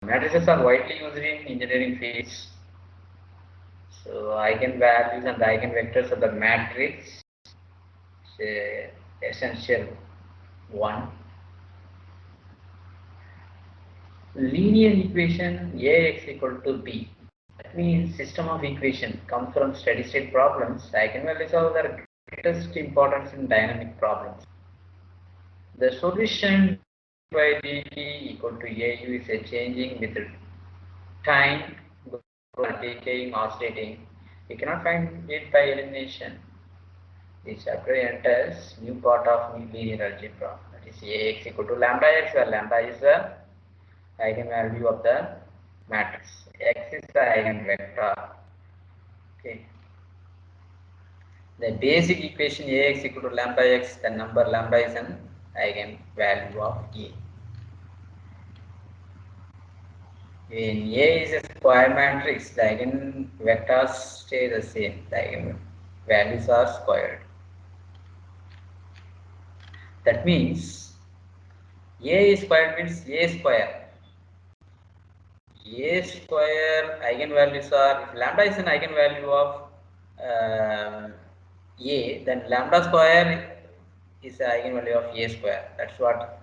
Matrices are widely used in engineering fields. So eigenvalues and eigenvectors of the matrix is essential one. Linear equation Ax equal to b. That means system of equation comes from steady state problems. Eigenvalues are the greatest importance in dynamic problems. The solution by dt equal to au is a changing with time, decaying, oscillating. We cannot find it by elimination. This chapter enters new part of linear algebra. That is Ax equal to lambda x, where lambda is the eigenvalue of the matrix. X is the eigenvector. Okay. The basic equation Ax equal to lambda x, the number lambda is an eigenvalue of A. When A is a square matrix, the eigenvectors stay the same. The eigenvalues are squared. That means A squared means A square. A square eigenvalues are, if lambda is an eigenvalue of A, then lambda square is the eigenvalue of A square. That's what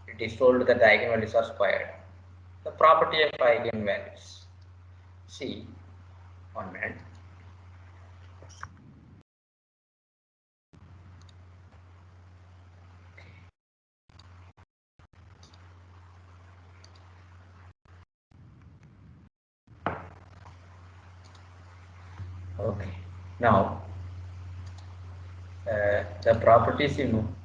it is told, that the eigenvalues are squared. The property of eigenvalues. See, 1 minute. Okay. Now, the properties, 1 minute.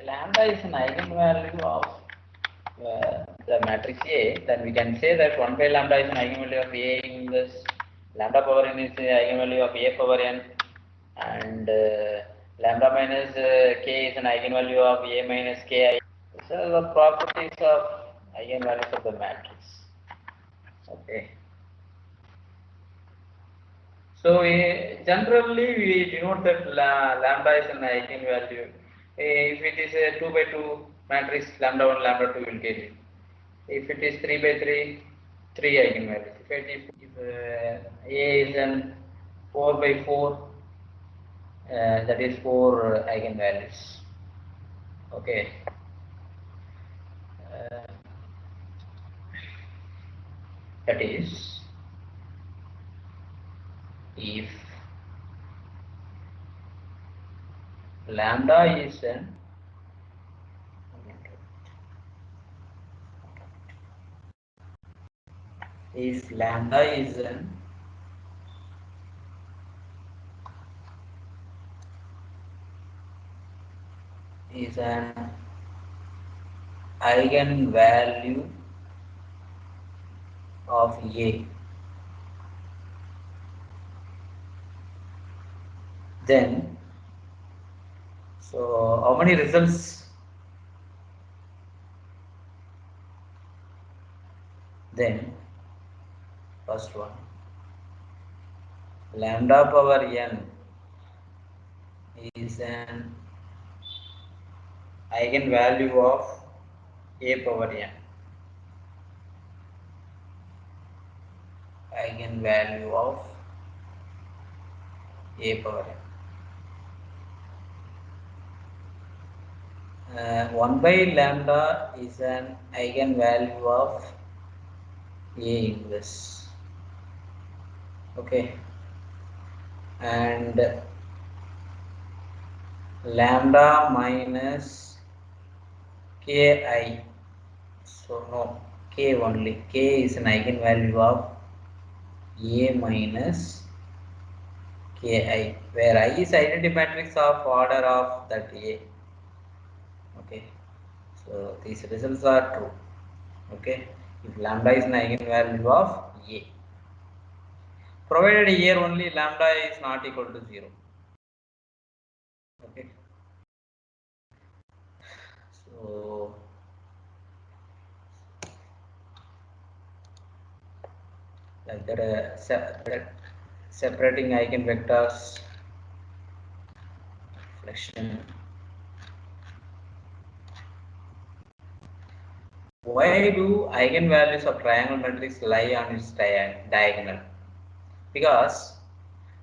Lambda is an eigenvalue of the matrix A, then we can say that 1 by lambda is an eigenvalue of A in this lambda power n is the eigenvalue of A power n, and lambda minus k is an eigenvalue of A minus ki. These are the properties of eigenvalues of the matrix. Okay. So generally we denote that lambda is an eigenvalue. If it is a 2 by 2 matrix, lambda 1, lambda 2 will get it. If it is 3 by 3, 3 eigenvalues. If A is an 4 by 4, that is 4 eigenvalues. Okay. That is, if lambda is an if lambda is an eigenvalue of A, then so how many results? Then first one, lambda power n is an eigenvalue of A power n. Eigenvalue of A power n. 1 by lambda is an eigenvalue of A inverse. Okay. And lambda minus ki, so no, k only, k is an eigenvalue of A minus Ki, where I is identity matrix of order of that A. Okay, so these results are true. Okay, if lambda is an eigenvalue of A, provided here only lambda is not equal to 0. Okay, so like that, separating eigenvectors reflection. Why do eigenvalues of triangle matrix lie on its diagonal? Because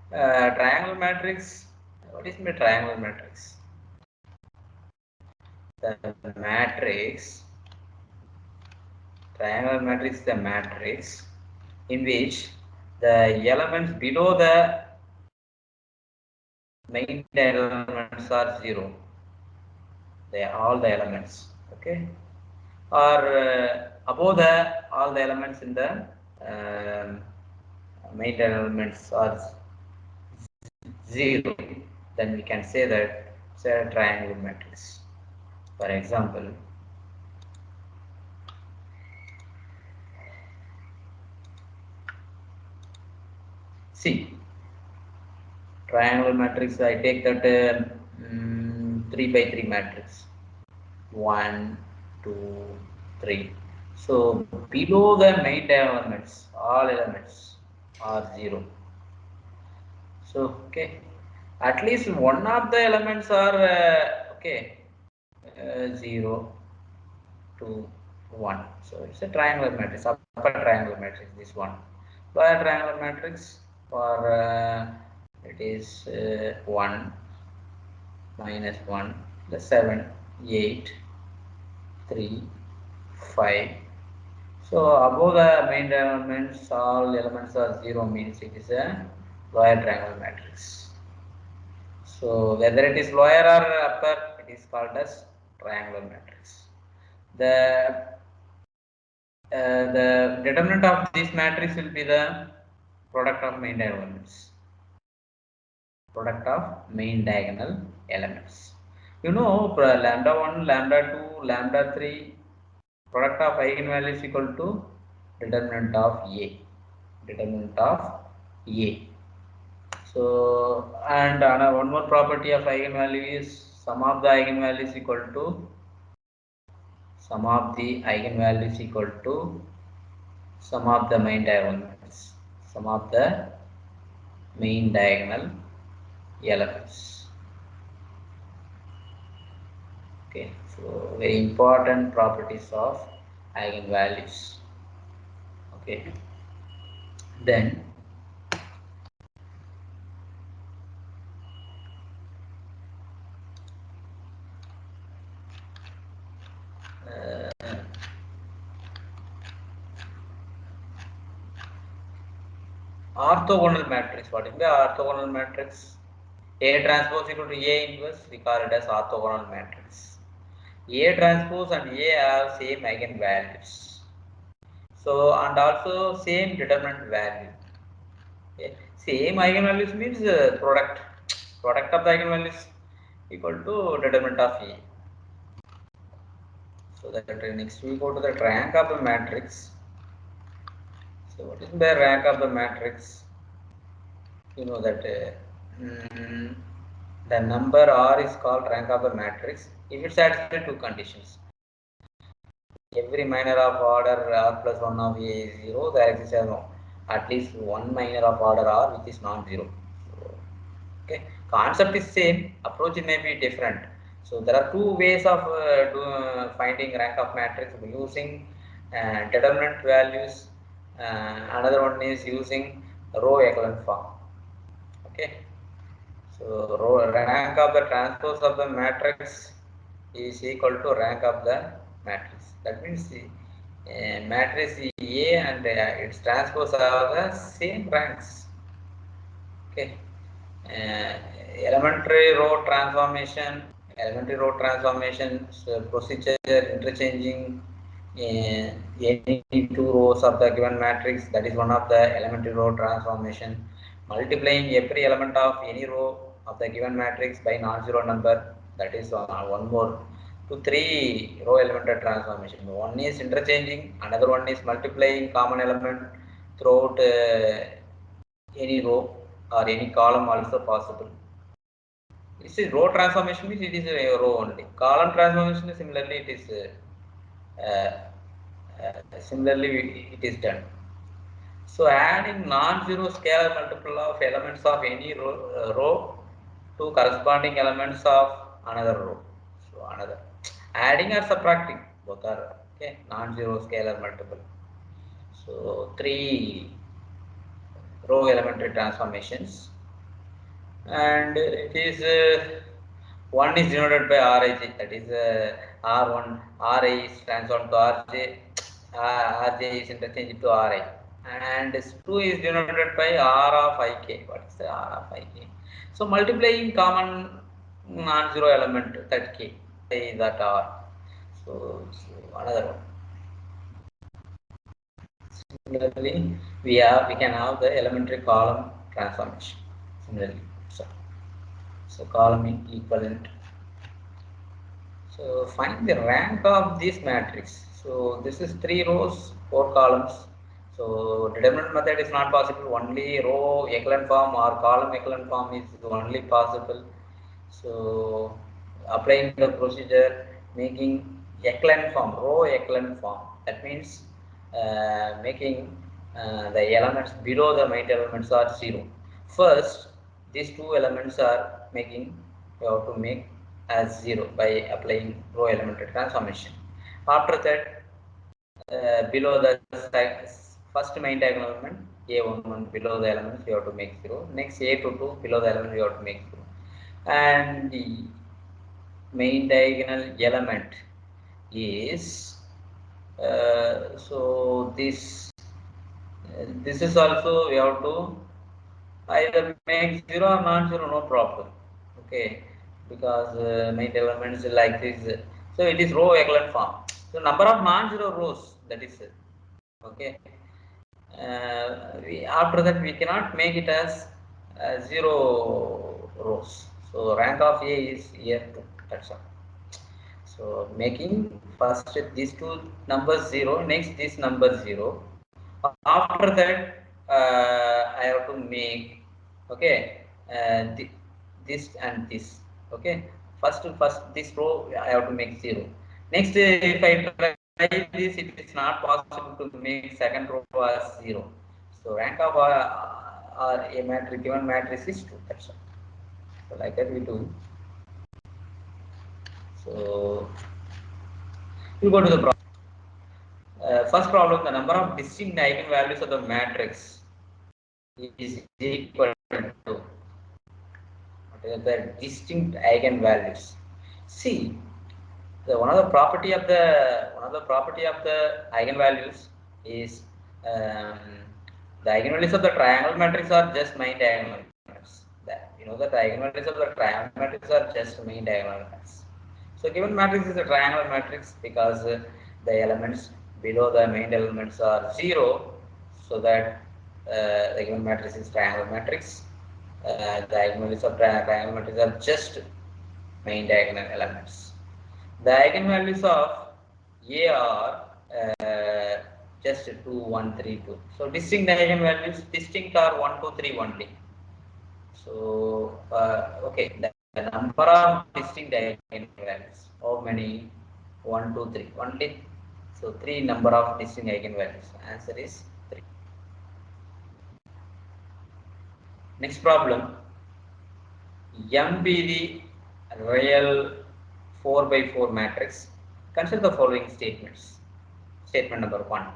triangle matrix, what is my triangle matrix? The matrix, triangle matrix is the matrix in which the elements below the main elements are 0. They are all the elements, okay, or above the all the elements in the main elements are 0, then we can say that it's a triangle matrix. For example, see, triangle matrix, I take that 3 by 3 matrix, 1, 2, 3. So below the main elements, all elements are 0. So okay, at least one of the elements are okay, 0, 2, 1. So it's a triangular matrix, upper triangular matrix, this one. Lower triangular matrix for it is 1, minus 1, the 7, 8, 3, 5. So above the main elements, all elements are 0 means it is a lower triangular matrix. So whether it is lower or upper, it is called as triangular matrix. The determinant of this matrix will be the product of main diagonal elements. Product of main diagonal elements. You know, lambda 1, lambda 2, lambda 3, product of eigenvalue is equal to determinant of A. Determinant of A. So, and one more property of eigenvalue is sum of the eigenvalues equal to sum of the eigenvalues equal to sum of the main diagonal elements. Sum of the main diagonal elements. Okay, so very important properties of eigenvalues. Okay, then orthogonal matrix. What is the orthogonal matrix? A transpose equal to A inverse, we call it as orthogonal matrix. A transpose and A have same eigenvalues. So, and also same determinant value. Okay. Same eigenvalues means product of the eigenvalues equal to determinant of A. So that next we go to the rank of the matrix. So what is the rank of the matrix? You know that the number R is called rank of the matrix if it satisfies two conditions. Every minor of order R plus 1 of A is 0, there exists at least one minor of order R which is non-zero. So, okay, concept is same, approach may be different. So there are two ways of finding rank of matrix using determinant values. Another one is using row echelon form. Okay, so rank of the transpose of the matrix is equal to rank of the matrix. That means the matrix A and its transpose are the same ranks. Okay, elementary row transformation, procedure interchanging any two rows of the given matrix, that is one of the elementary row transformation. multiplying every element of any row of the given matrix by non-zero number, that is one more to three row elemental transformation. One is interchanging, another one is multiplying common element throughout any row or any column also possible. This is row transformation means it is a row only. Column transformation similarly it is similarly it is done. So adding non-zero scalar multiple of elements of any row to corresponding elements of another row. So another adding or subtracting both are okay. Non-zero scalar multiple. So three row elementary transformations, and it is one is denoted by Rij, that is R1, Ri is transformed to Rj, Rj is interchanged to Ri, and 2 is denoted by R of Ik. What is the R of Ik? So multiplying common non-zero element, that K, that R. So another one. Similarly, we can have the elementary column transformation. Similarly, so column equivalent. So find the rank of this matrix. So this is 3 rows, 4 columns. So determinant method is not possible. Only row echelon form or column echelon form is only possible. So applying the procedure, making echelon form, row echelon form. That means making the elements below the main elements are 0. First, these two elements are making, you have to make as 0 by applying row elementary transformation. After that, below the first main diagonal element A11 below the elements you have to make 0. Next A22 below the element you have to make 0. And the main diagonal element is so this is also we have to either make 0 or non-zero, no problem. Okay, because main elements like this, so it is row echelon form. So number of non-zero rows, that is okay. After that we cannot make it as 0 rows. So rank of A is here 2. That's all. So making first these two numbers 0, next this number 0. After that I have to make okay this and this. Okay, first this row I have to make 0. Next if I try this, it is not possible to make second row as 0. So rank of a matrix, given matrix is 2. That's all. So like that we do. So we go to the problem. First problem: the number of distinct eigenvalues of the matrix is equal to the distinct eigenvalues. See, one of the property of the eigenvalues is the eigenvalues of the triangle matrix are just main diagonal elements. You know that the eigenvalues of the triangle matrix are just main diagonal elements. So given matrix is a triangle matrix because the elements below the main elements are 0, so that the given matrix is triangle matrix. The eigenvalues of triangle matrix are just main diagonal elements. The eigenvalues of A are just 2, 1, 3, 2. So distinct eigenvalues, distinct are 1, 2, 3 only. So okay, the number of distinct eigenvalues. How many? 1, 2, 3. Only. So 3 number of distinct eigenvalues. Answer is 3. Next problem. M be the real 4 by 4 matrix. Consider the following statements. Statement number 1.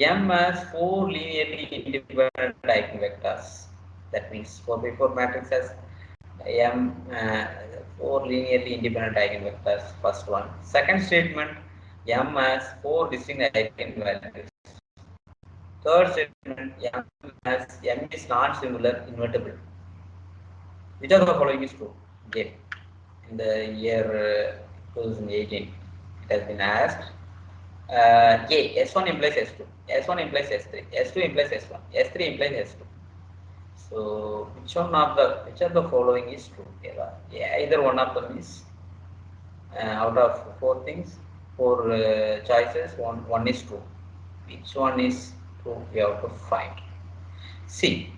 M has 4 linearly independent eigenvectors. That means 4 by 4 matrix has M 4 linearly independent eigenvectors. First one. Second statement, M has 4 distinct eigenvalues. Third statement, M is not singular, invertible. Which of the following is true? Again, in the year 2018, it has been asked. A, S1 implies S2, S1 implies S3, S2 implies S1, S3 implies S2. So which of the following is true? Yeah, either one of them is out of four things, four choices, one is true. Which one is true? We have to find. See,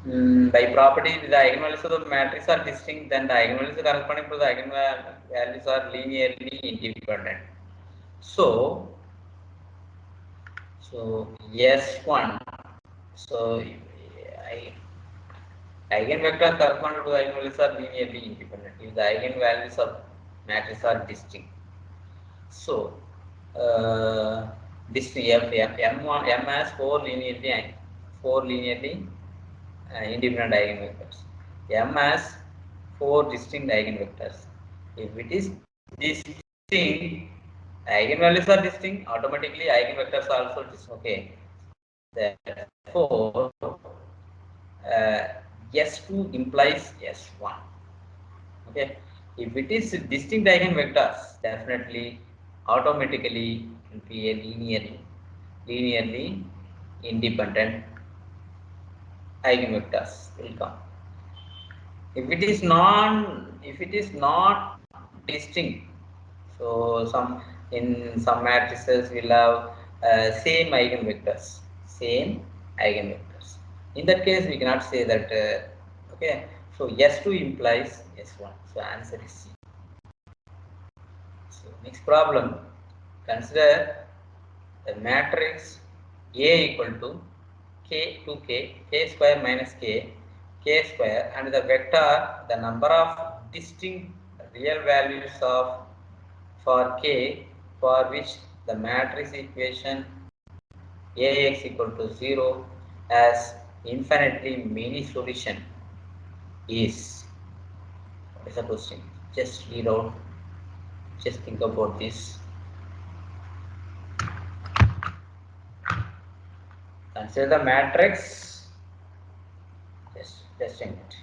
by property, the eigenvalues of the matrix are distinct, then the eigenvalues corresponding to the eigenvalues are linearly independent. So S1. So I, eigenvectors corresponding to the eigenvalues are linearly independent if the eigenvalues of matrix are distinct. So this M has four linearly independent eigenvectors. M has four distinct eigenvectors. If it is distinct, eigenvalues are distinct, automatically eigenvectors are also distinct. Okay. Therefore, S2 implies S1. Okay. If it is distinct eigenvectors, definitely, automatically, it will be a linearly independent eigenvectors will come. If it is not distinct, so in some matrices will have same eigenvectors. In that case, we cannot say that. Okay, so S2 implies S1. So answer is C. So next problem, consider the matrix A equal to k square minus k square, and the vector, the number of distinct real values of for k for which the matrix equation Ax equal to 0 has infinitely many solution is. What is the question? Just read out. Just think about this. Consider the matrix. Just testing it.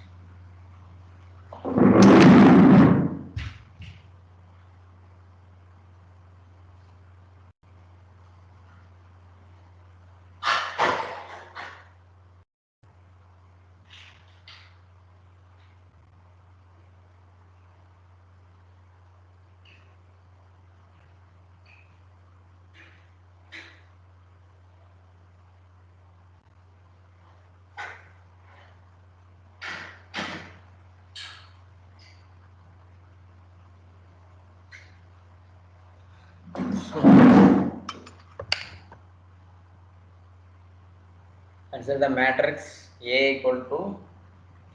Consider the matrix A equal to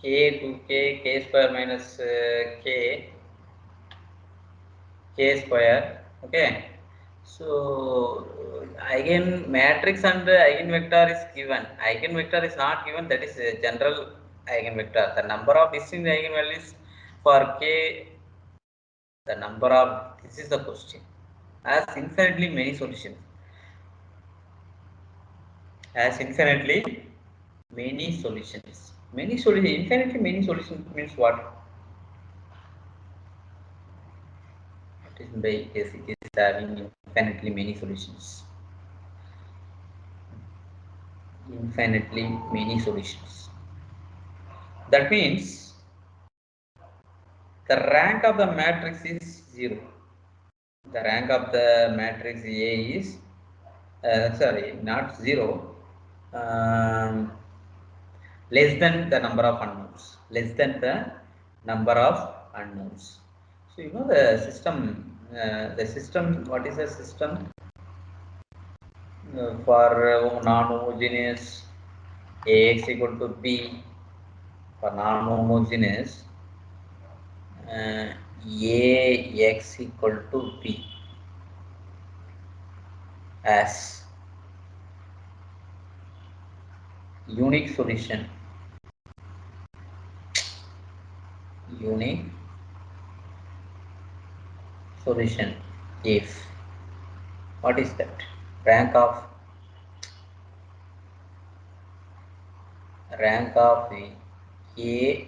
k square minus k square. Okay. So eigen matrix and eigenvector is given. Eigenvector is not given. That is a general eigenvector. The number of distinct eigenvalues for k. The number of, this is the question, has infinitely many solutions. Has infinitely many solutions. Infinitely many solutions means what? It is by case it is having infinitely many solutions. Infinitely many solutions. That means the rank of the matrix is 0. The rank of the matrix A is sorry, not 0. Less than the number of unknowns. Less than the number of unknowns. So you know the system. What is the system for non-homogeneous? Ax equal to b. For non-homogeneous, Ax equal to b as unique solution. Unique solution if, what is that? Rank of A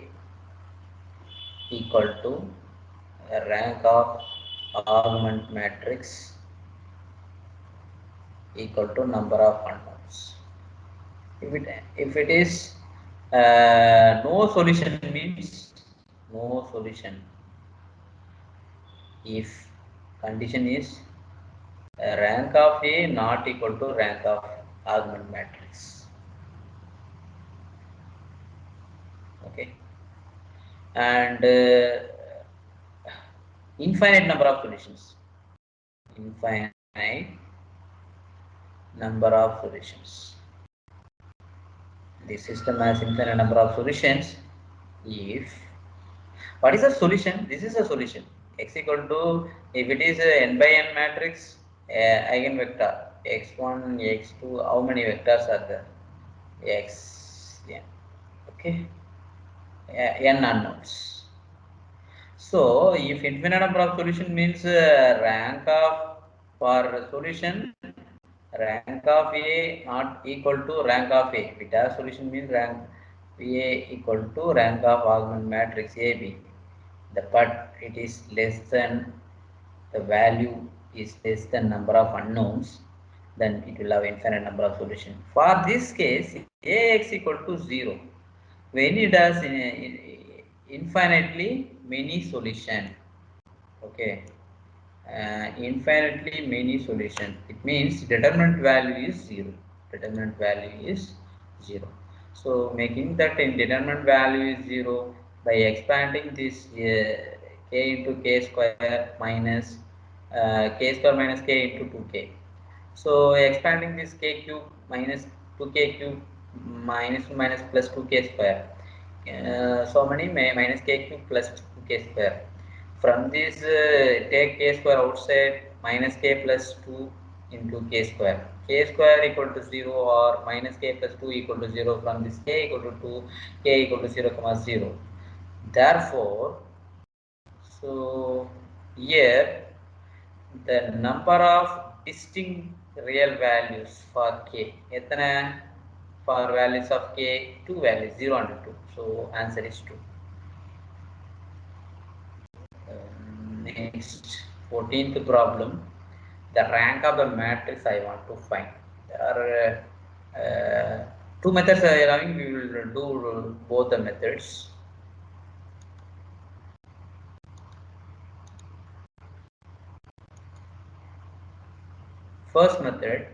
equal to rank of augment matrix equal to number of unknowns. If it is No solution means no solution if condition is rank of A not equal to rank of argument matrix. Okay, and infinite number of solutions. Infinite number of solutions. The system has infinite number of solutions if what is a solution? This is a solution. X equal to, if it is a n by n matrix, eigenvector x1, x2, how many vectors are there? X, n. Okay, n unknowns. So, if infinite number of solution means rank of for solution, rank of A not equal to rank of A. Beta solution means rank A equal to rank of augment matrix AB. But it is less than the value is less than number of unknowns, then it will have infinite number of solutions. For this case, Ax equal to 0. When it has infinitely many solution, okay, infinitely many solution, it means determinant value is 0. Determinant value is 0. So making that in determinant value is 0 by expanding this k into k square minus k square minus k into 2k. So expanding this k cube minus 2k cube minus plus 2k square. So many minus k cube plus 2k square. From this, take k square outside, minus k plus 2 into k square. K square equal to 0 or minus k plus 2 equal to 0. From this, k equal to 2, k equal to 0, comma 0. Therefore, so here the number of distinct real values for k. For values of k, 2 values, 0 and 2. So answer is 2. Next, 14th problem. The rank of the matrix I want to find. There are two methods I am having. We will do both the methods. First method,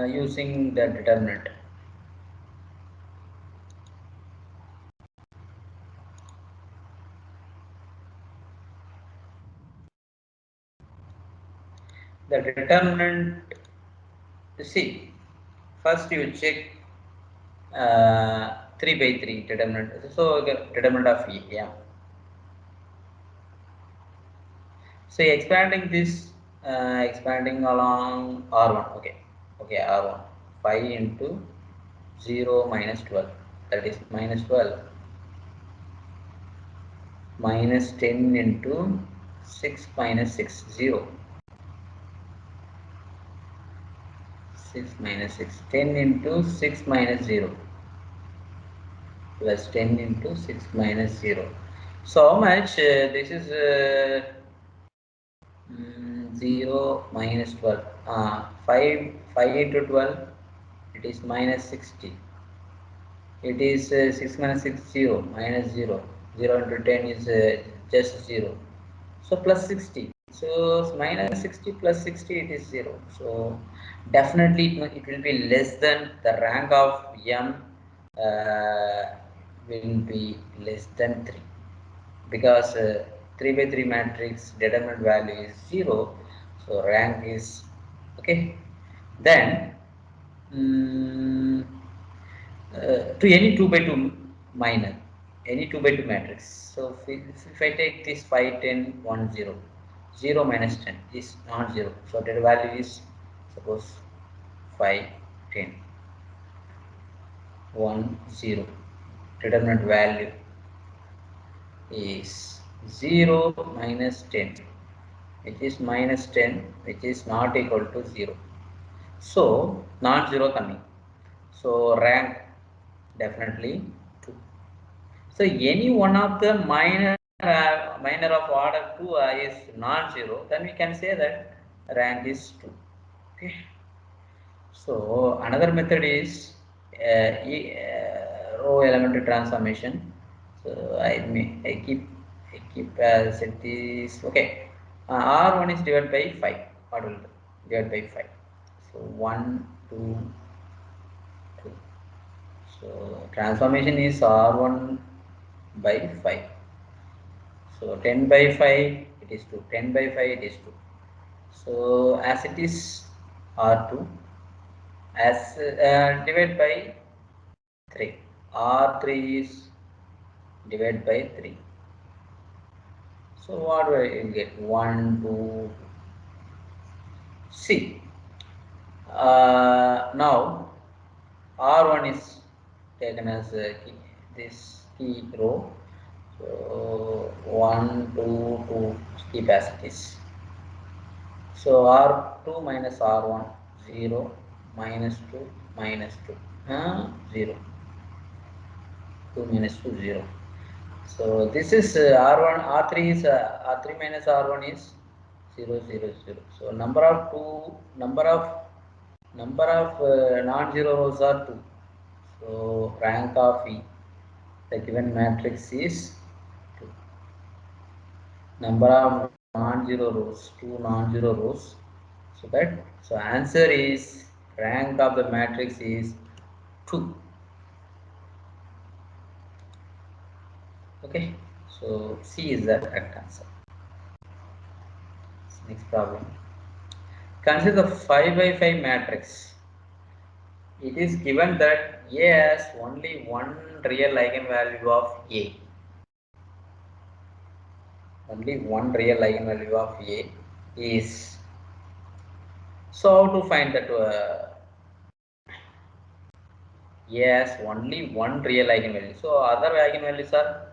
using the determinant. The determinant, see, first you check 3 by 3 determinant. So the determinant of E, yeah. So expanding this, expanding along R1, okay, R1, 5 into 0 minus 12, that is minus 12, minus 10 into 6 minus 6, 0, 6 minus 6, 10 into 6 minus 0, plus 10 into 6 minus 0. So how much, this is 0 minus 12, 5 into 12, it is minus 60. It is 6 minus 6, 0, minus 0. 0 into 10 is just 0. So plus 60. So minus 60 plus 60, it is 0. So definitely it will be less than the rank of M will be less than 3. Because 3 by 3 matrix determinant value is 0. So rank is okay. Then to any 2 by 2 minor, any 2 by 2 matrix. So if I take this 5, 10, 1, 0, 0 minus 10 is not 0. So the value is suppose 5, 10, 1, 0. Determinant value is 0 minus 10, which is minus 10, which is not equal to 0. So not 0 coming. So rank definitely 2. So any one of the minor minor of order 2 is non-zero, then we can say that rank is 2. Okay. So another method is row elementary transformation. So I keep set this. Okay, R1 is divided by 5. What will do? Divided by 5. So 1, 2, 2. So transformation is R1 by 5. So 10 by 5 it is 2. 10 by 5 it is 2. So as it is R2, as divide by 3. R3 is divided by 3. So what do I get? 1, 2, C. Now R1 is taken as this key row. So 1, 2, 2 keep as it is. So R2 minus R1, 0, minus 2, minus 2, 0, 2 minus 2, 0. So this is R1, R3 is R3 minus R1 is 0, 0, 0. So number of non-zero rows are 2. So rank of E, the given matrix is 2. Number of non-zero rows, 2 non-zero rows. So answer is rank of the matrix is 2. Okay. So C is the correct answer. Next problem. Consider the 5 by 5 matrix. It is given that A has only one real eigenvalue of A. Only one real eigenvalue of A is. So how to find that A has only one real eigenvalue. So other eigenvalues are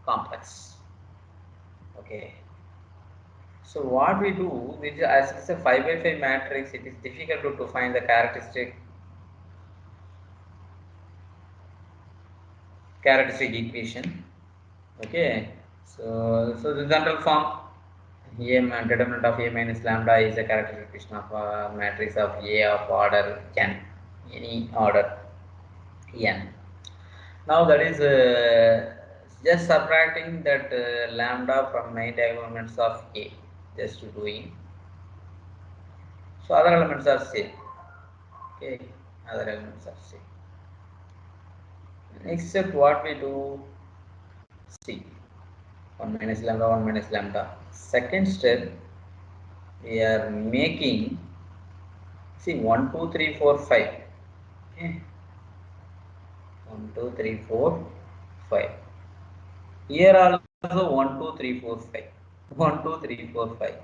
complex. Okay. So what we do, which as it's a 5 by 5 matrix, it is difficult to find the characteristic equation. Okay. So the general form determinant of A minus lambda is a characteristic equation of a matrix of A of order n, any order n. Now that is just subtracting that lambda from 9 diagonal elements of A, just doing. So other elements are same. Okay, other elements are same. Next step, what we do? See, 1 minus lambda, 1 minus lambda. Second step, we are making, see, 1, 2, 3, 4, 5. Okay. 1, 2, 3, 4, 5. Here also 1, 2, 3, 4, 5. 1, 2, 3, 4, 5.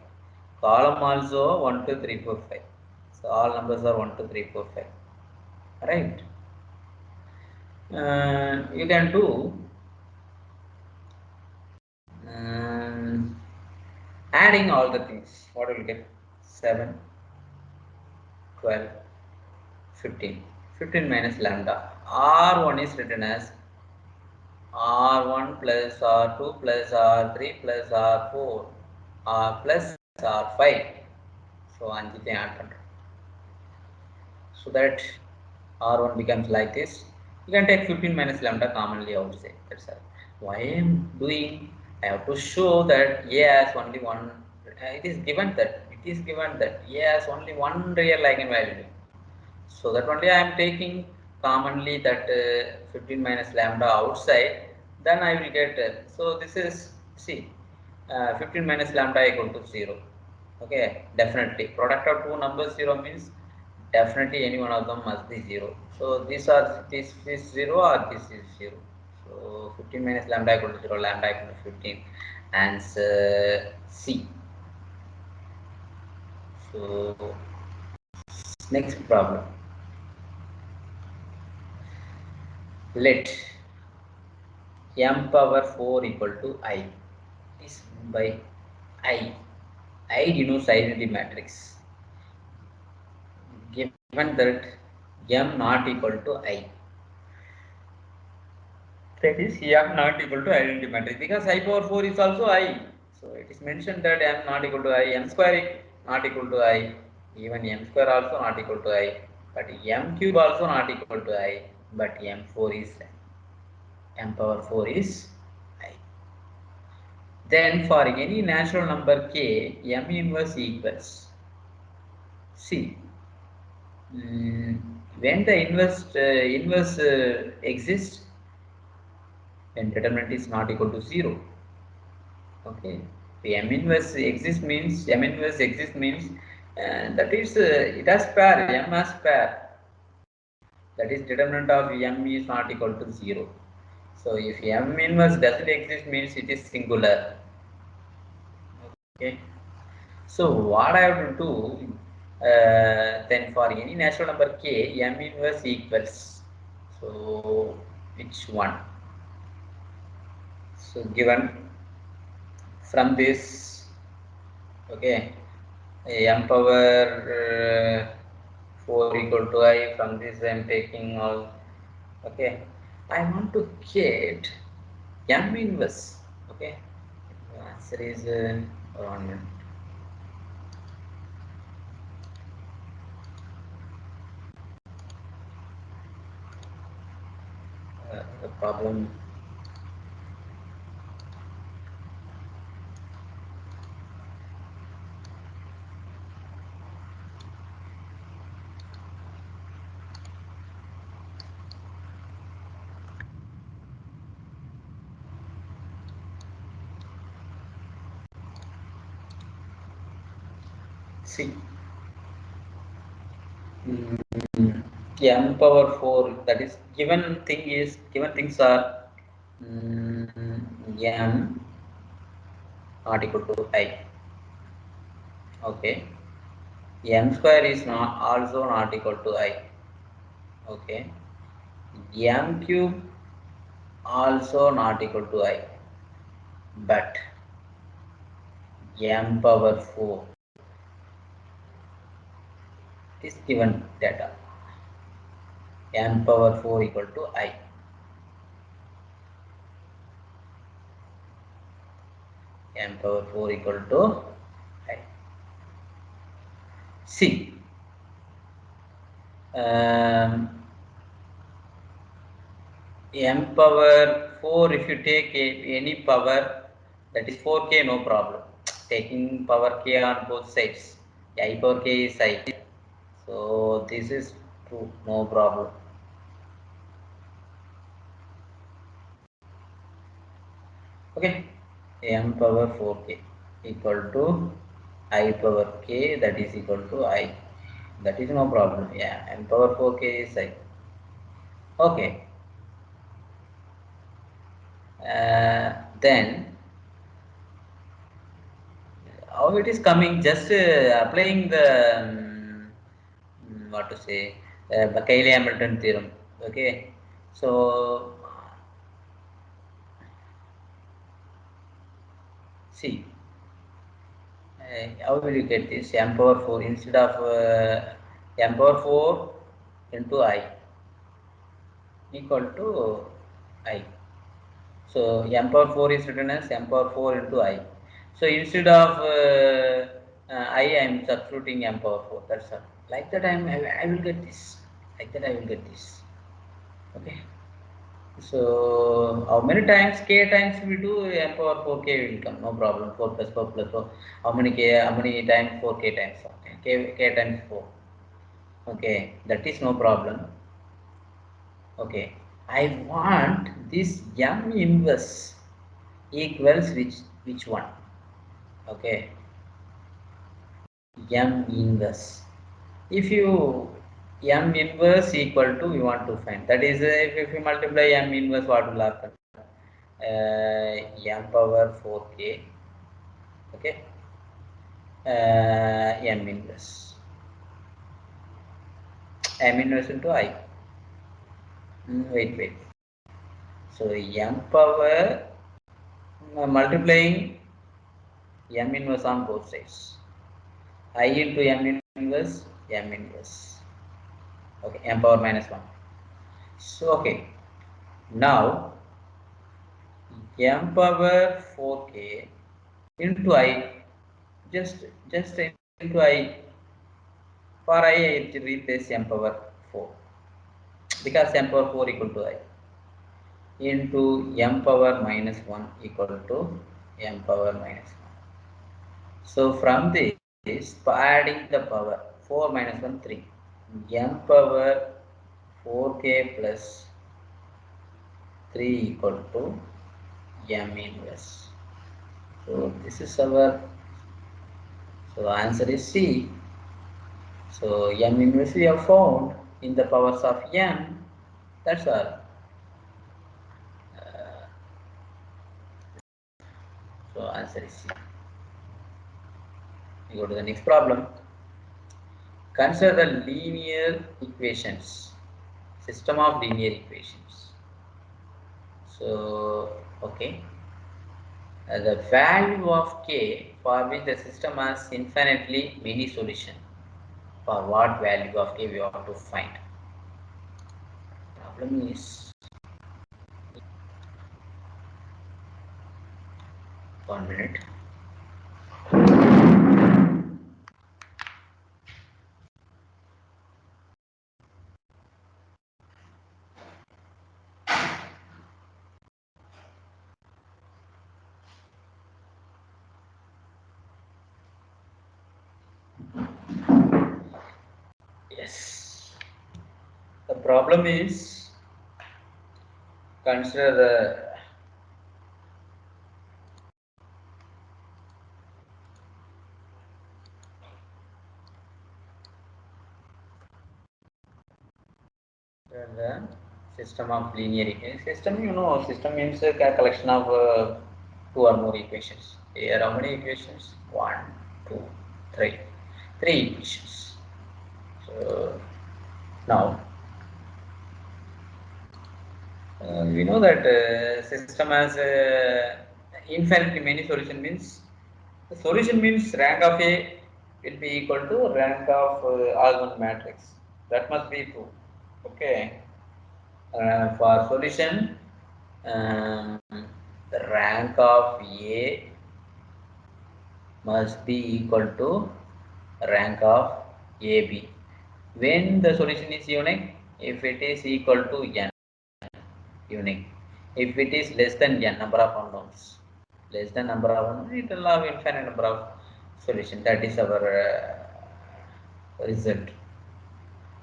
Column also 1, 2, 3, 4, 5. So all numbers are 1, 2, 3, 4, 5. Right. You can do adding all the things. What will you get? 7, 12, 15. 15 minus lambda. R1 is written as R1 plus R2 plus R3 plus R4 R plus R5. So anjite add pandrom. So that R1 becomes like this. You can take 15 minus lambda commonly outside. That's all. Why I am doing? I have to show that A has only one. It is given that A has only one real eigenvalue. So that only I am taking commonly that 15 minus lambda outside. Then I will get. So this is, see, 15 minus lambda equal to 0. Okay, definitely product of two numbers 0 means definitely any one of them must be 0. So these are, this is 0 or this is 0. So 15 minus lambda equal to 0, lambda equal to 15. Answer C. So next problem. Let m power 4 equal to I. This by I. I denotes identity matrix. Given that m not equal to I. That is m not equal to identity matrix, because I power 4 is also I. So it is mentioned that m not equal to I, m square not equal to I, even m square also not equal to I, but m cube also not equal to I, but m4 is m power 4 is I. Then for any natural number k, m inverse equals, see, when the inverse exists, when determinant is not equal to 0. Okay, the m inverse exists means that is it has pair, m has pair. That is determinant of m is not equal to 0. So if m inverse doesn't exist means it is singular. Okay. So what I have to do, then for any natural number k, m inverse equals. So which one? So given from this, okay, m power 4 equal to I, from this I am taking all, okay, I want to get m inverse, okay, the answer is 1 minute. The problem, see, m power 4, that is given things are m not equal to I, okay, m square is not also not equal to I, okay, m cube also not equal to I, but m power 4 is given data, m power 4 equal to I, m power 4 equal to I. See, um, m power 4, if you take any power, that is 4k, no problem. Taking power k on both sides, I power k is I. So this is true, no problem. Okay, m power 4k equal to I power k, that is equal to I. That is no problem. Yeah, m power 4k is I. Okay. Then how it is coming, just applying the what to say, Cayley-Hamilton theorem, okay. So see, how will you get this m power 4 instead of m power 4 into I equal to I. So m power 4 is written as m power 4 into I. So instead of I am substituting m power 4. That's all. Like that I will get this. Like that I will get this. Okay. So how many times k times we do m power 4k will come. No problem. 4 plus 4 plus 4. How many k? How many times 4k times? Okay. K times 4. Okay. That is no problem. Okay. I want this m inverse equals which one? Okay, m inverse. If you m inverse equal to, we want to find, that is if you multiply m inverse, what will happen? M power 4k, okay, m inverse, m inverse into I. Wait. So m power multiplying m inverse on both sides. I into m inverse, m inverse. Okay, m power minus 1. So okay, now m power 4k into I, just into I. For I, it replace m power 4 because m power 4 equal to I into m power minus 1 equal to m power minus 1. So from this, adding the power 4 minus 1 3, m power 4k plus 3 equal to m inverse. So this is our, so answer is C. So m inverse we have found in the powers of m. That's all. So answer is C. We go to the next problem. Consider the linear equations, system of linear equations. So, okay. The value of k for which the system has infinitely many solutions. For what value of k we have to find? Problem is 1 minute. Yes. The problem is, consider the system of linear equations. System, you know, system means a collection of two or more equations. Here, how many equations? 1, 2, 3. 3 equations. So now we know that system has infinitely many solution, means the solution means rank of A will be equal to rank of augment matrix. That must be true. Okay. For solution, the rank of A must be equal to rank of AB. When the solution is unique, if it is equal to n, unique. If it is less than n, number of unknowns, less than number of unknowns, it will have infinite number of solution. That is our result.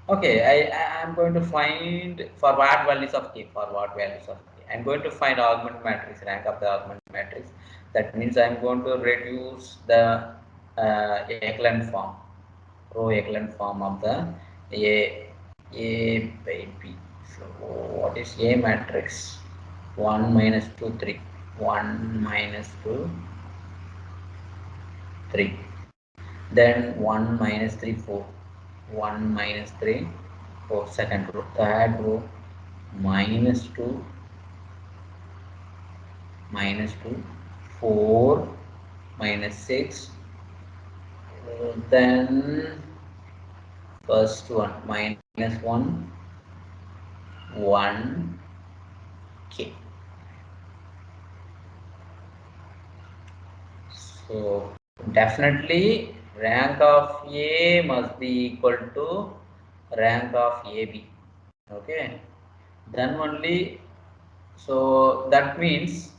Okay, I am going to find for what values of k, for what values of k. I am going to find augment matrix, rank of the augment matrix. That means I am going to reduce the echelon form, row echelon form of the A by B. So what is A matrix? 1 minus 2 3, 1 minus 2 3, then 1 minus 3 4, 1 minus 3 4, second row, third row minus 2 minus 2 4 minus 6, then first one minus 1 1 k. So definitely rank of A must be equal to rank of AB. Okay, then only, so that means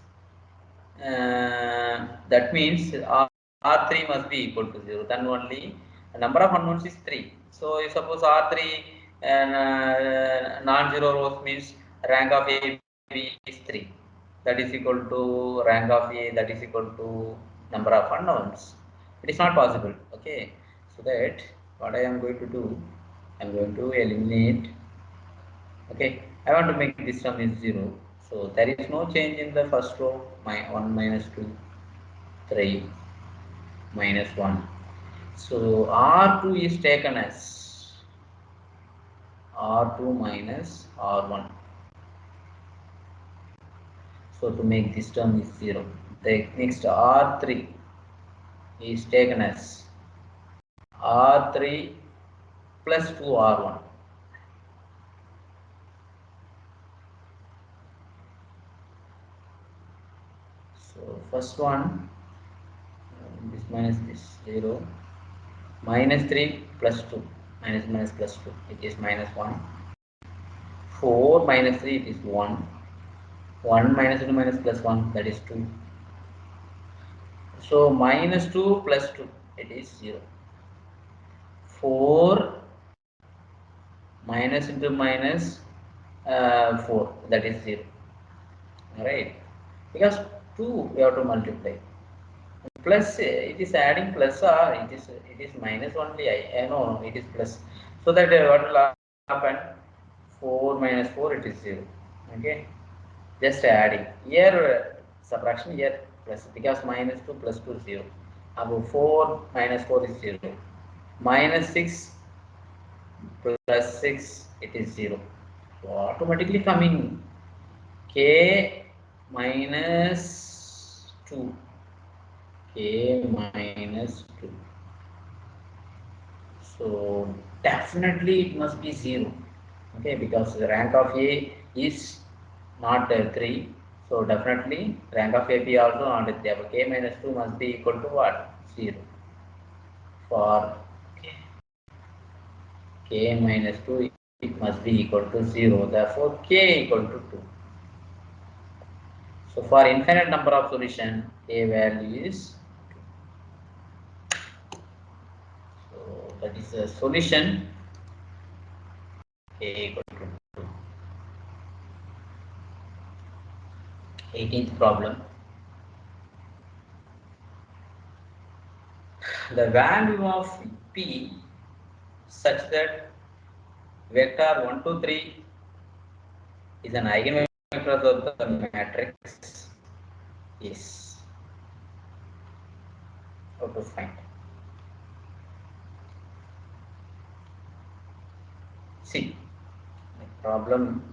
R3 must be equal to 0. Then only the number of unknowns is 3. So if suppose R3 and non-zero rows means rank of A is 3. That is equal to rank of A, that is equal to number of unknowns. It is not possible. Okay. So that what I am going to do, I am going to eliminate. Okay, I want to make this term is 0. So there is no change in the first row. My 1 minus 2, 3 minus 1. So R2 is taken as R2 minus R1. So to make this term is 0. The next R3 is taken as R3 plus 2R1. So first one, this minus this 0, minus 3 plus 2, minus plus 2, it is minus 1. 4 minus 3, it is 1. 1 minus 2 minus plus 1, that is 2. So minus 2 plus 2, it is 0. 4 minus into minus 4, that is 0. Right? Because 2 we have to multiply. Plus it is adding plus or it is minus only. I know it is plus. So that what will happen? 4 minus 4, it is 0. Okay. Just adding. Here subtraction, here plus, because minus 2 plus 2 is 0. Above 4 minus 4 is 0. Minus 6 plus 6, it is 0. So automatically coming k minus 2. K minus 2. So definitely it must be 0. Okay, because the rank of A is not 3. So definitely rank of AP also not 3. K minus 2 must be equal to what? 0. For K minus 2, it must be equal to 0. Therefore K equal to 2. So for infinite number of solution, A value is 2. So that is a solution, A equal to 2. 18th problem. The value of P such that vector 1, 2, 3 is an eigenvector of the matrix is how to find. See, the problem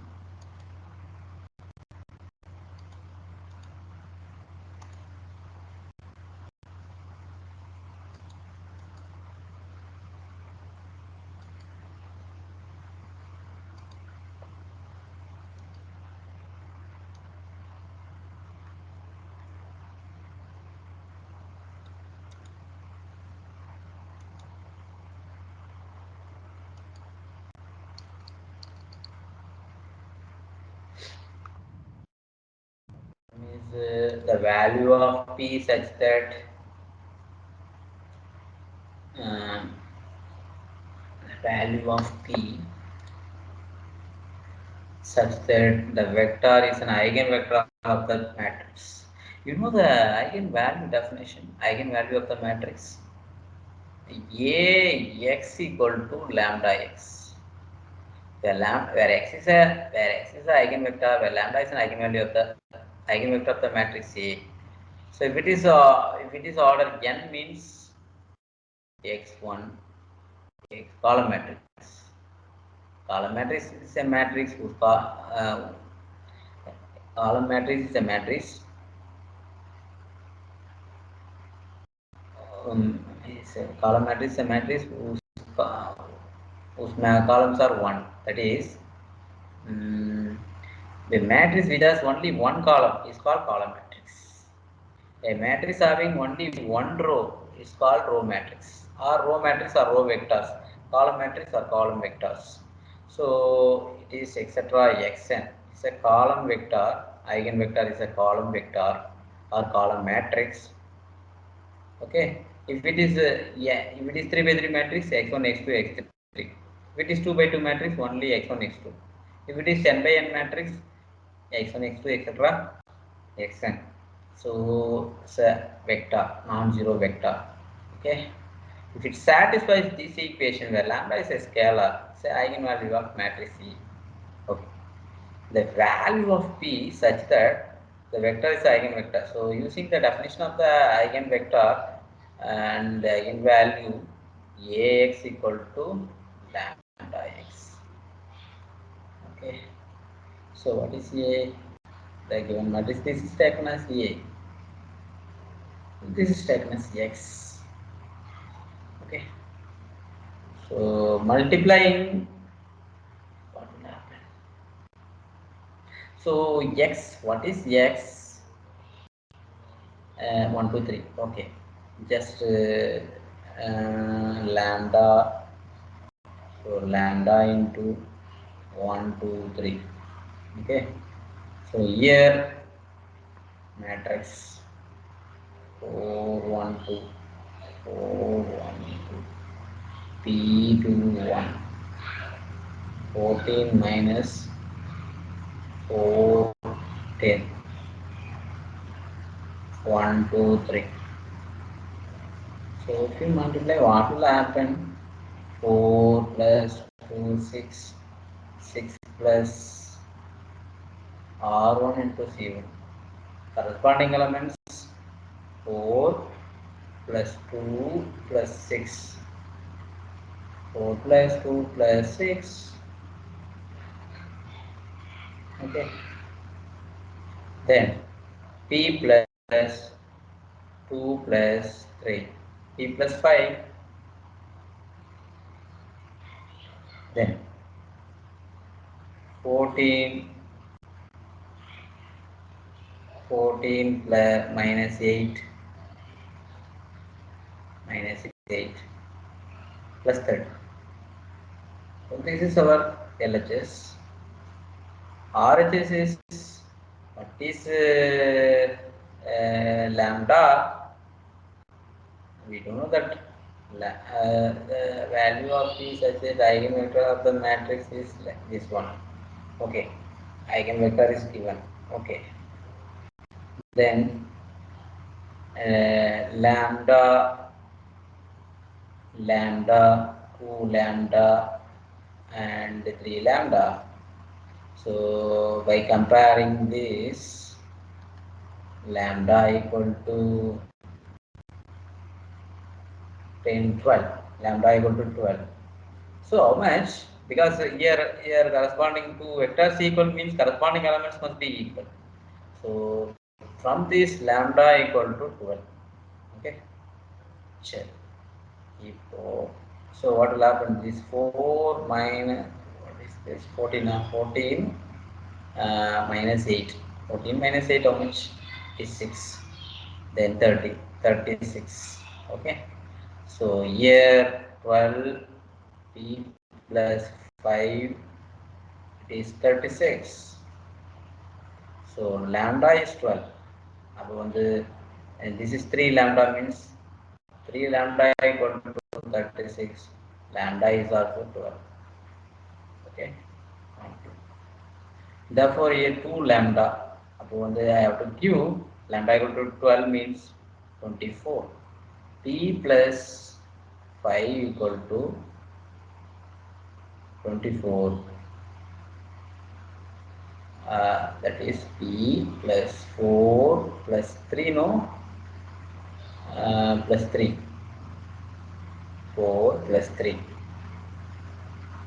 is the value of P such that uh, value of P such that the vector is an eigenvector of the matrix. You know the eigenvalue definition, eigenvalue of the matrix. Ax equal to lambda x. Where x is a eigenvector, where lambda is an eigenvector of the matrix A. So if it is order n means x1, x column matrix. Column matrix is a matrix whose column matrix is a matrix. Column matrix is a matrix whose columns are 1. That is, the matrix which has only one column is called column matrix. A matrix having only one row is called row matrix, or row matrix or row vectors. Column matrix or column vectors. So it is etc. xn. It's a column vector. Eigenvector is a column vector or column matrix. Okay. If it is if it is 3 by 3 matrix, x1, x2, x3. If it is 2 by 2 matrix, only x1, x2. If it is n by n matrix, x1, x2, etc. xn. So it's a vector, non-zero vector. Okay. If it satisfies this equation where lambda is a scalar, say eigenvalue of matrix E. Okay. The value of P such that the vector is eigenvector. So using the definition of the eigenvector and the eigenvalue Ax equal to lambda x. Okay. So what is A? The given matrix, this is taken as A. This is taken as X. Okay. So multiplying, what will happen? So X, what is X? 1 2 3. Okay, just lambda. So lambda into 1 2 3. Okay, so here matrix 4 1 2 4 1 2 p 2 1 14 minus 4 10 1 2 3. So if you multiply, what will happen? 4 plus 2 6, 6 plus R1 into C1. Corresponding elements 4 plus 2 plus 6. 4 plus 2 plus 6. Okay. Then P plus 2 plus 3. P plus 5. Then 14 plus minus 8 plus 30. So this is our LHS. RHS is what is lambda. We do know that the value of the such a eigenvector of the matrix is like this one. Okay, eigenvector is given. Okay, then lambda 2 lambda and 3 lambda. So by comparing this, lambda equal to 10 12, lambda equal to 12. So how much? Because here corresponding to vectors equal means corresponding elements must be equal. So from this lambda equal to 12. Okay, check. So what will happen? This 4 minus, what is this? 14 14 minus 8. 14 minus 8, how much? Is 6. Then 30, 36. Okay. So here 12 p plus 5, it is 36. So lambda is 12. And this is 3 lambda means 3 lambda equal to 36. Lambda is also 12. Okay. Therefore here 2 lambda. I have to give lambda equal to 12 means 24. P plus 5 equal to 24. That is P plus 4 plus 3, no? Plus 3. 4 plus 3.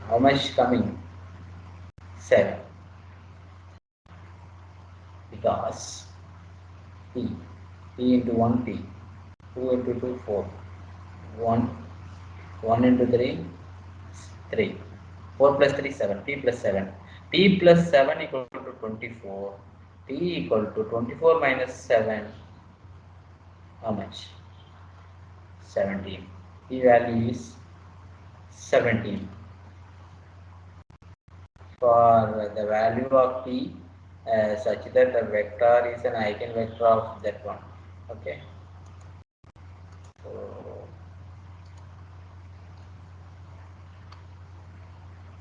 How much coming? 7. Because P into 1 P. 2 into 2 4. 1 into 3 3. 4 plus 3 7. P plus 7. P plus 7 equal to 24. P equal to 24 minus 7. How much? 17. P value is 17. For the value of P such that the vector is an eigenvector of that one. Okay. So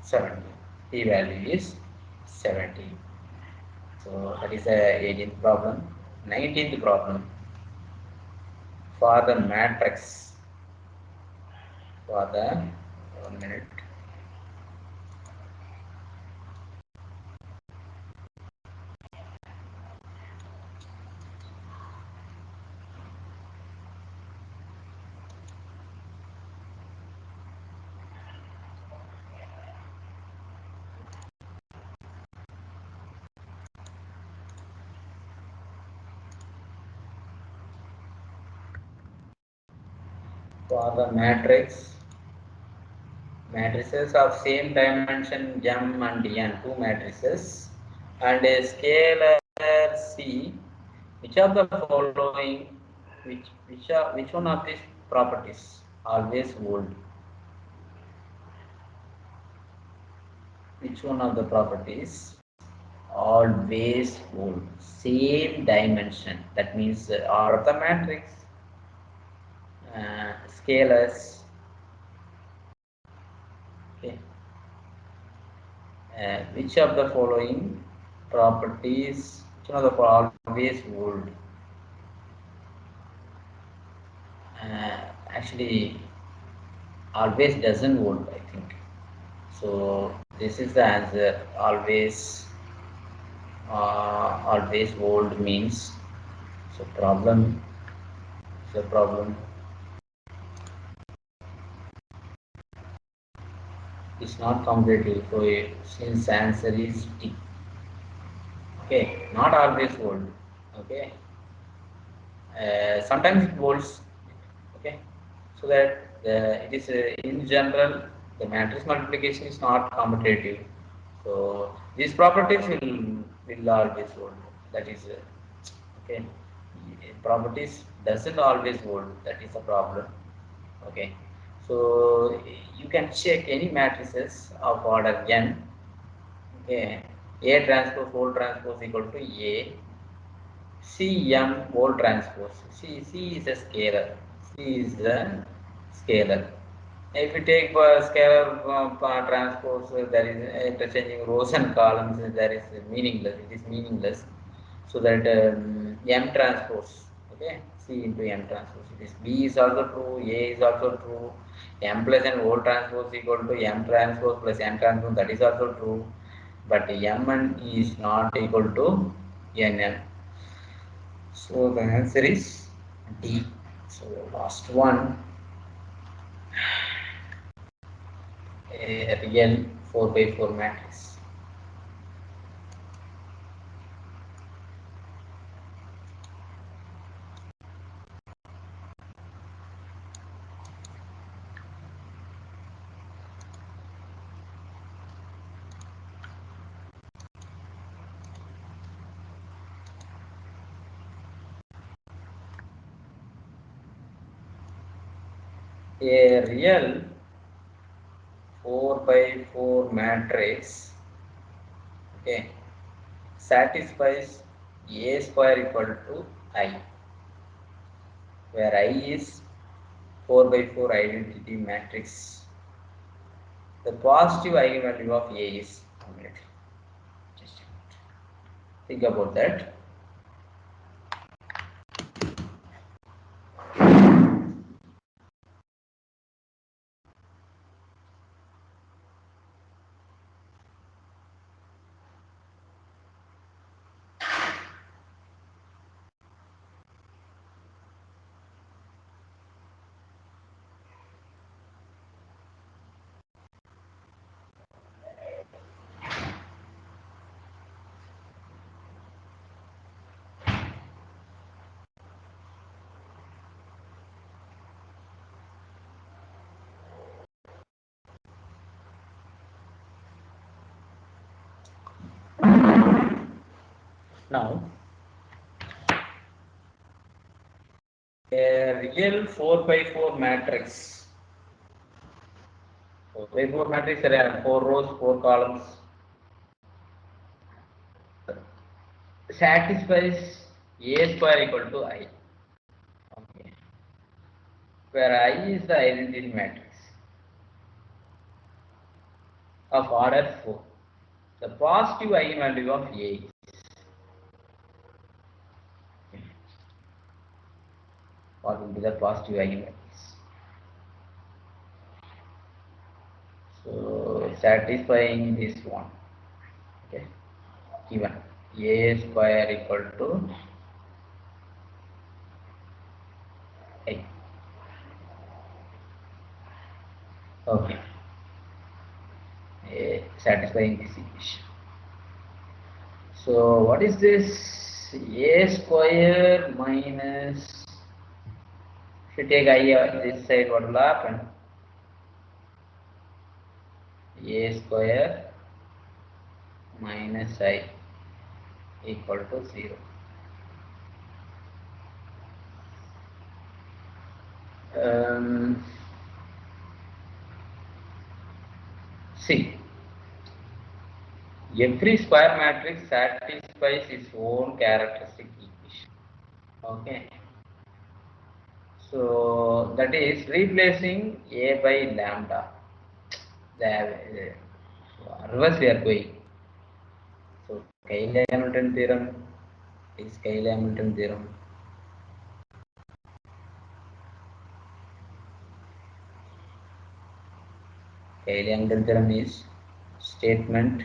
17. P value is 17. So that is the 18th problem. 19th problem. For the matrix. For the 1 minute. For the matrices of same dimension M and N, two matrices, and a scalar C, which of the following which one of these properties always hold? Which one of the properties always hold? Same dimension. That means order of the matrix, scalars. Okay. Which of the following properties? Which one of the always hold? Actually, always doesn't hold, I think. So this is the answer. Always hold means. So problem. So problem is not completely. So since answer is D. Okay, not always hold. Okay, sometimes it holds. Okay, so that it is in general the matrix multiplication is not commutative. So these properties will always hold. That is okay. Properties doesn't always hold. That is a problem. Okay, so you can check any matrices of order n. Okay, A transpose whole transpose equal to A. Cm whole transpose. C is a scalar. C is a scalar. If you take scalar transpose, there is interchanging rows and columns. There is meaningless. It is meaningless. So that m transpose. Okay, C into m transpose. It is B is also true. A is also true. M plus n whole transpose equal to m transpose plus n transpose. That is also true. But mn is not equal to nm. So the answer is D. So last one, a real 4 by 4 matrix. A real 4 by 4 matrix, okay, satisfies A square equal to I, where I is 4 by 4 identity matrix. The positive eigenvalue of A is 100. Just think about that. Now, a real 4 by 4 matrix. 4 by 4 matrix, there are 4 rows, 4 columns. Satisfies A square equal to I. Okay. Where I is the identity matrix of order 4. The positive eigenvalue of A is. What will be the positive eigenvalues? So satisfying this one. Okay. Given A square equal to I. Okay. Satisfying this equation. So what is this? A square minus, if you take I on this side, what will happen? A square minus I equal to 0. See, every square matrix satisfies its own characteristic equation. Okay. So that is replacing A by lambda. The reverse we are going. So Cayley-Hamilton theorem is Cayley-Hamilton theorem. Cayley-Hamilton theorem is statement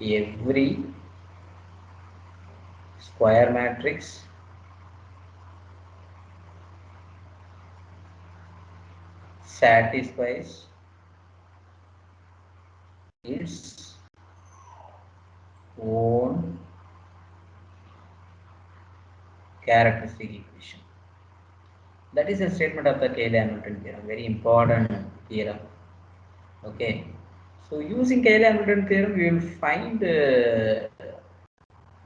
every square matrix satisfies its own characteristic equation. That is a statement of the Cayley-Hamilton theorem, very important theorem. Okay, so using Cayley-Hamilton theorem, we will find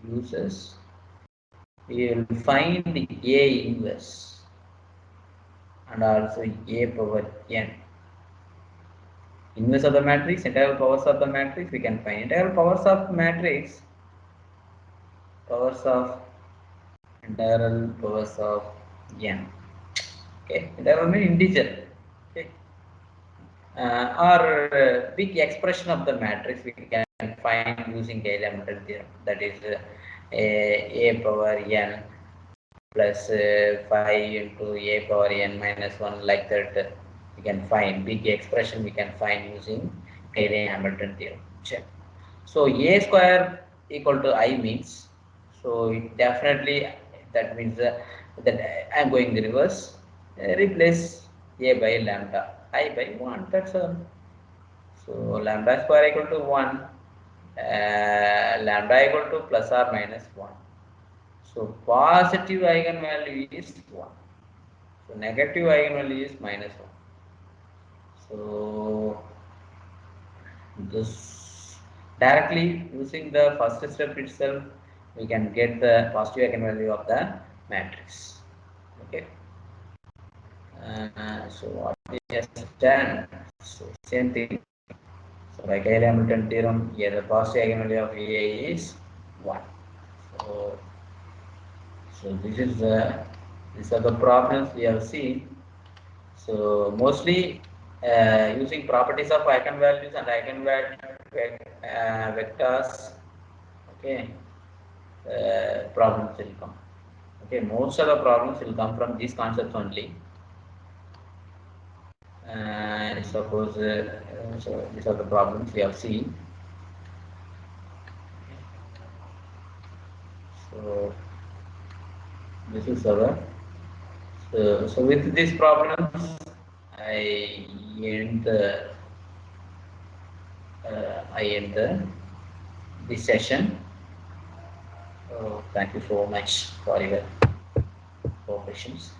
uses. We will find A inverse and also A power n. Inverse of the matrix, integral powers of the matrix, we can find integral powers of matrix, powers of integral powers of n. Okay, integral means integer. Okay, or big expression of the matrix we can find using Cayley-Hamilton theorem. That is a power n plus 5 into a power n minus 1, like that. We can find big expression we can find using Cayley-Hamilton theorem. Check. So a square equal to I means, so it definitely that means that I am going the reverse. Replace a by lambda, I by 1. That's all. So lambda square equal to 1. Lambda equal to plus or minus 1. So positive eigenvalue is 1. So negative eigenvalue is minus 1. So this directly using the first step itself, we can get the positive eigenvalue of the matrix. Okay. So what we just done? So same thing. So by Cayley-Hamilton theorem, here the positive eigenvalue of A is 1. So these are the problems we have seen. So mostly using properties of eigenvalues and vectors. Okay, problems will come. Okay, most of the problems will come from these concepts only. Suppose so these are the problems we have seen. So this is our. So with these problems, I end the this session. Thank you so much for your cooperations.